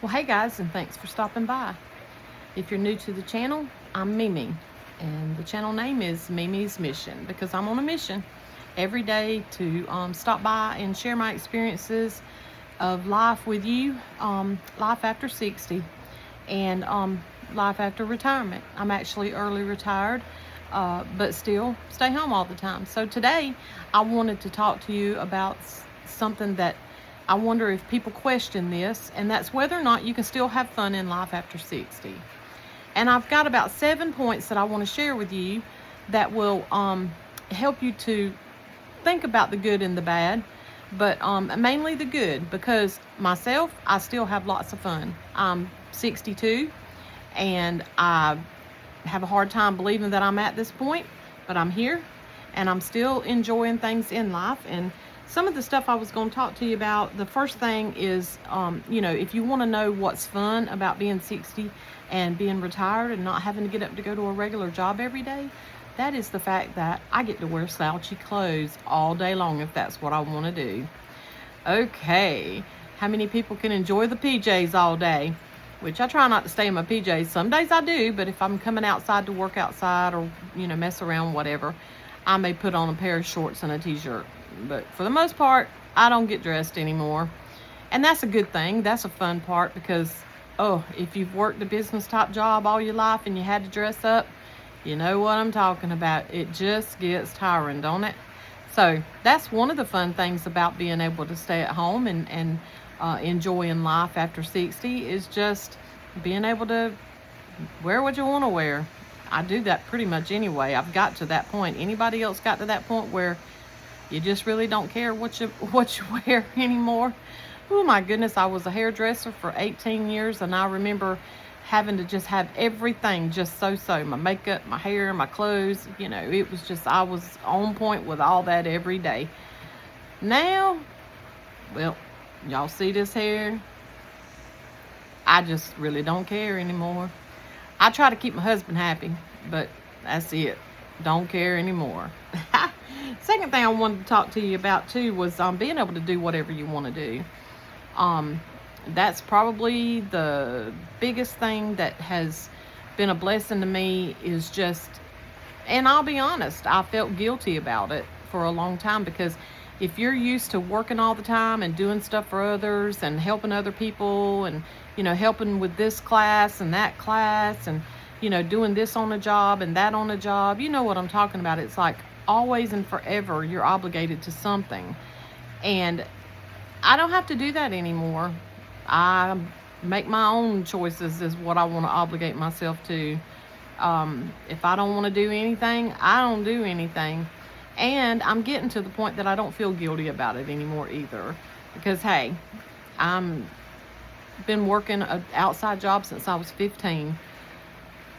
Well, hey guys, and thanks for stopping by. If you're new to the channel, I'm Mimi, and the channel name is Mimi's Mission because I'm on a mission every day to stop by and share my experiences of life with you, life after 60, and life after retirement. I'm actually early retired, but still stay home all the time. So today, I wanted to talk to you about something that I wonder if people question this, and that's whether or not you can still have fun in life after 60. And I've got about 7 points that I want to share with you that will help you to think about the good and the bad, but mainly the good, because myself, I still have lots of fun. I'm 62, and I have a hard time believing that I'm at this point, but I'm here, and I'm still enjoying things in life. And some of the stuff I was going to talk to you about, the first thing is, if you want to know what's fun about being 60 and being retired and not having to get up to go to a regular job every day, that is the fact that I get to wear slouchy clothes all day long if that's what I want to do. Okay, how many people can enjoy the PJs all day? Which I try not to stay in my PJs. Some days I do, but if I'm coming outside to work outside or, mess around, whatever, I may put on a pair of shorts and a t-shirt. But for the most part, I don't get dressed anymore. And that's a good thing. That's a fun part because, if you've worked a business type job all your life and you had to dress up, you know what I'm talking about. It just gets tiring, don't it? So that's one of the fun things about being able to stay at home and enjoying life after 60 is just being able to wear what you want to wear. I do that pretty much anyway. I've got to that point. Anybody else got to that point where you just really don't care what you wear anymore? Oh my goodness, I was a hairdresser for 18 years, and I remember having to just have everything just so. My makeup, my hair, my clothes, it was just, I was on point with all that every day. Now, well, y'all see this hair? I just really don't care anymore. I try to keep my husband happy, but that's it. Don't care anymore. Second thing I wanted to talk to you about too was being able to do whatever you want to do. That's probably the biggest thing that has been a blessing to me is just, and I'll be honest, I felt guilty about it for a long time because if you're used to working all the time and doing stuff for others and helping other people and, helping with this class and that class and, doing this on a job and that on a job, you know what I'm talking about. It's like always and forever you're obligated to something. And I don't have to do that anymore. I make my own choices is what I want to obligate myself to. If I don't want to do anything, I don't do anything. And I'm getting to the point that I don't feel guilty about it anymore either. Because, hey, I'm been working an outside job since I was 15.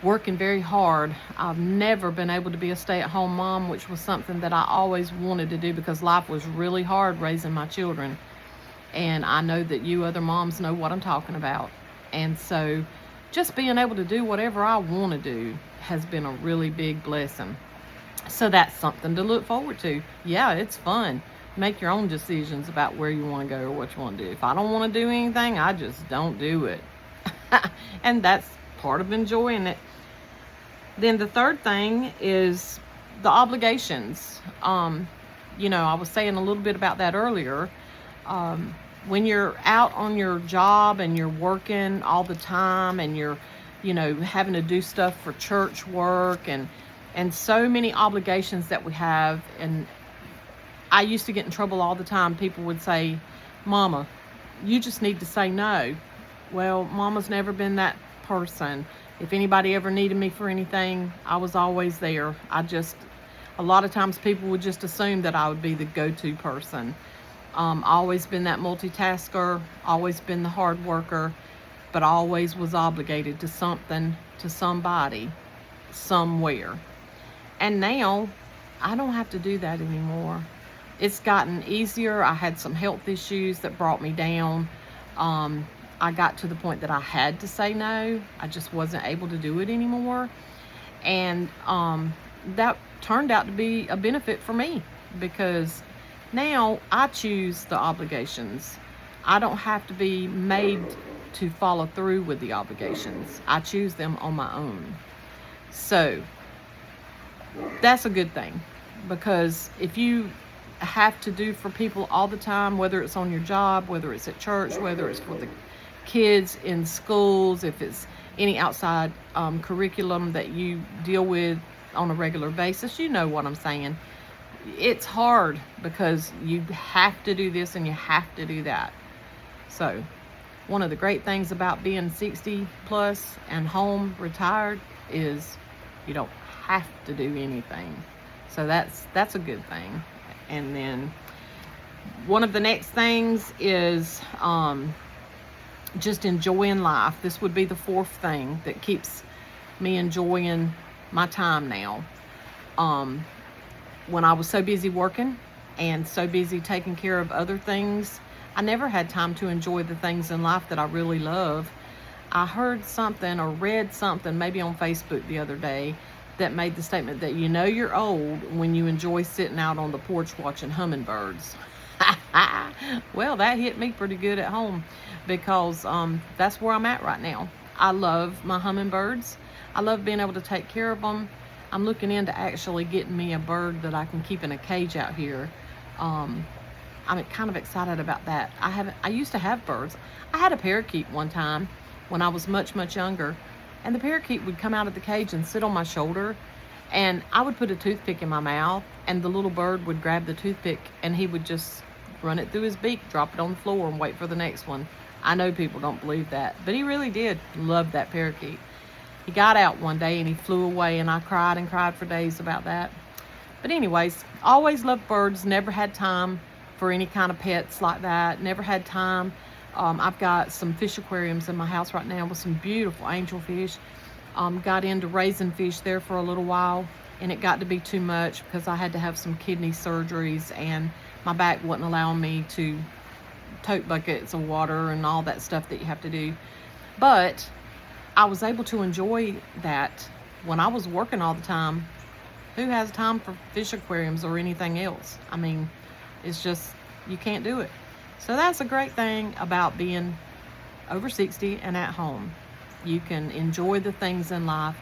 Working very hard. I've never been able to be a stay-at-home mom, which was something that I always wanted to do because life was really hard raising my children. And I know that you other moms know what I'm talking about. And so just being able to do whatever I want to do has been a really big blessing. So that's something to look forward to. Yeah, it's fun. Make your own decisions about where you want to go or what you want to do. If I don't want to do anything, I just don't do it. And that's part of enjoying it. Then the third thing is the obligations. I was saying a little bit about that earlier. When you're out on your job and you're working all the time and you're, having to do stuff for church work and so many obligations that we have. And I used to get in trouble all the time. People would say, Mama, you just need to say no. Well, Mama's never been that person. If anybody ever needed me for anything, I was always there. A lot of times people would just assume that I would be the go-to person. Always been that multitasker, always been the hard worker, but always was obligated to something, to somebody, somewhere. And now, I don't have to do that anymore. It's gotten easier. I had some health issues that brought me down. I got to the point that I had to say no. I just wasn't able to do it anymore. And that turned out to be a benefit for me because now I choose the obligations. I don't have to be made to follow through with the obligations. I choose them on my own. So that's a good thing, because if you have to do for people all the time, whether it's on your job, whether it's at church, whether it's for the kids in schools, if it's any outside curriculum that you deal with on a regular basis, you know what I'm saying. It's hard because you have to do this and you have to do that. So one of the great things about being 60 plus and home retired is you don't have to do anything. So that's a good thing. And then one of the next things is just enjoying life. This would be the fourth thing that keeps me enjoying my time now. When I was so busy working and so busy taking care of other things, I never had time to enjoy the things in life that I really love. I heard something or read something maybe on Facebook the other day that made the statement that you know you're old when you enjoy sitting out on the porch watching hummingbirds. Well, that hit me pretty good at home, because that's where I'm at right now. I love my hummingbirds. I love being able to take care of them. I'm looking into actually getting me a bird that I can keep in a cage out here. I'm kind of excited about that. I used to have birds. I had a parakeet one time when I was much, much younger, and the parakeet would come out of the cage and sit on my shoulder, and I would put a toothpick in my mouth, and the little bird would grab the toothpick and he would just run it through his beak, drop it on the floor, and wait for the next one. I know people don't believe that, but he really did love that parakeet. He got out one day and he flew away, and I cried and cried for days about that. But anyways, always loved birds, never had time for any kind of pets like that, never had time. I've got some fish aquariums in my house right now with some beautiful angelfish. Got into raising fish there for a little while, and it got to be too much because I had to have some kidney surgeries, and my back wasn't allowing me to tote buckets of water and all that stuff that you have to do. But I was able to enjoy that when I was working all the time. Who has time for fish aquariums or anything else? I mean, it's just, you can't do it. So that's a great thing about being over 60 and at home. You can enjoy the things in life.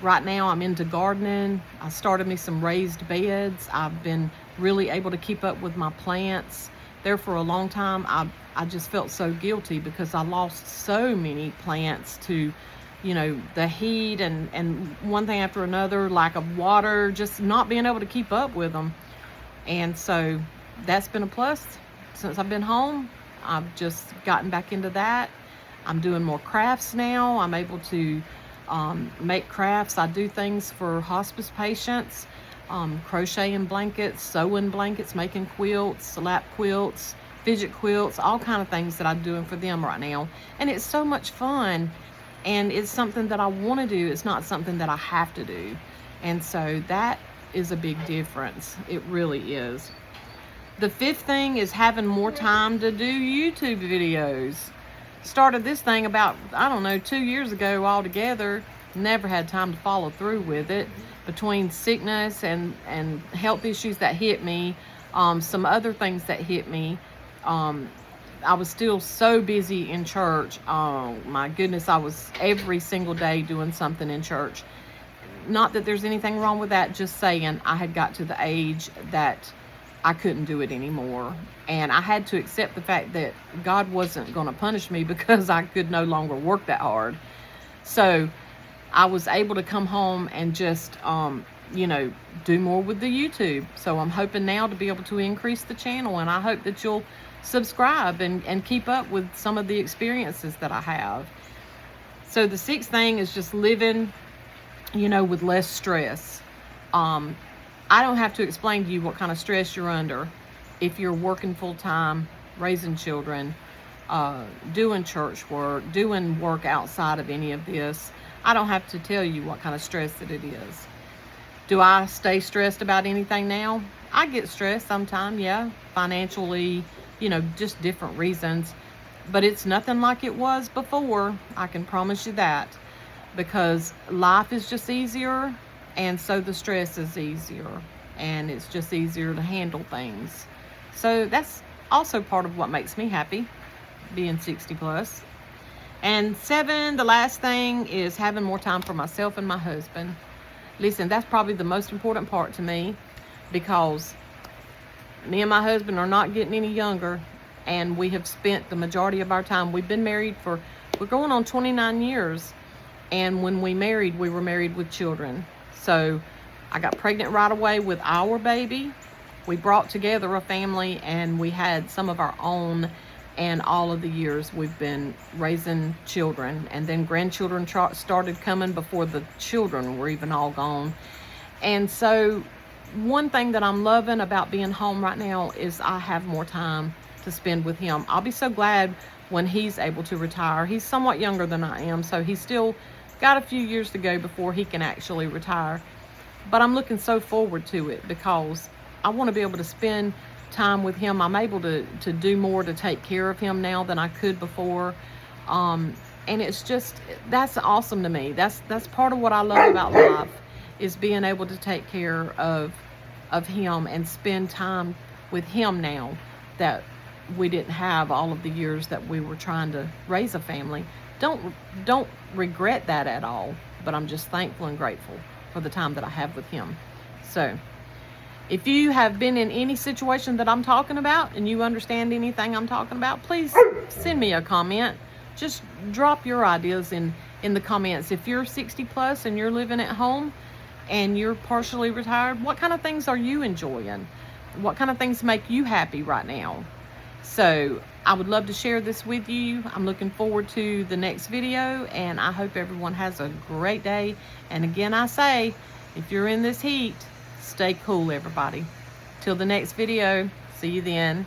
Right now I'm into gardening. I started me some raised beds. I've been really able to keep up with my plants. There for a long time, I just felt so guilty because I lost so many plants to, you know, the heat and one thing after another, lack of water, just not being able to keep up with them. And so that's been a plus. Since I've been home, I've just gotten back into that. I'm doing more crafts now. I'm able to make crafts. I do things for hospice patients, crocheting blankets, sewing blankets, making quilts, lap quilts, fidget quilts, all kind of things that I'm doing for them right now. And it's so much fun, and it's something that I want to do. It's not something that I have to do. And so that is a big difference. It really is. The fifth thing is having more time to do YouTube videos. Started this thing about, 2 years ago altogether. Never had time to follow through with it. Between sickness and health issues that hit me, some other things that hit me, I was still so busy in church. Oh my goodness, I was every single day doing something in church. Not that there's anything wrong with that, just saying I had got to the age that I couldn't do it anymore. And I had to accept the fact that God wasn't going to punish me because I could no longer work that hard. So I was able to come home and just, do more with the YouTube. So I'm hoping now to be able to increase the channel, and I hope that you'll subscribe and keep up with some of the experiences that I have. So the sixth thing is just living, with less stress. I don't have to explain to you what kind of stress you're under if you're working full-time, raising children, doing church work, doing work outside of any of this. I don't have to tell you what kind of stress that it is. Do I stay stressed about anything now? I get stressed sometimes, yeah, financially, just different reasons. But it's nothing like it was before, I can promise you that, because life is just easier, and so the stress is easier, and it's just easier to handle things. So that's also part of what makes me happy, being 60 plus. And 7, the last thing, is having more time for myself and my husband. Listen, that's probably the most important part to me, because me and my husband are not getting any younger, and we have spent the majority of our time. We've been married for, we're going on 29 years. And when we married, we were married with children. So I got pregnant right away with our baby. We brought together a family, and we had some of our own. And all of the years we've been raising children, and then grandchildren started coming before the children were even all gone. And so one thing that I'm loving about being home right now is I have more time to spend with him. I'll be so glad when he's able to retire. He's somewhat younger than I am, so he's still got a few years to go before he can actually retire. But I'm looking so forward to it, because I want to be able to spend time with him. I'm able to do more to take care of him now than I could before. And it's just, that's awesome to me. That's part of what I love about life, is being able to take care of him and spend time with him now that we didn't have all of the years that we were trying to raise a family. Don't regret that at all, but I'm just thankful and grateful for the time that I have with him. So if you have been in any situation that I'm talking about and you understand anything I'm talking about, please send me a comment. Just drop your ideas in the comments. If you're 60 plus and you're living at home and you're partially retired, what kind of things are you enjoying? What kind of things make you happy right now? So I would love to share this with you. I'm looking forward to the next video, and I hope everyone has a great day. And again, I say, if you're in this heat, stay cool, everybody. Till the next video, see you then.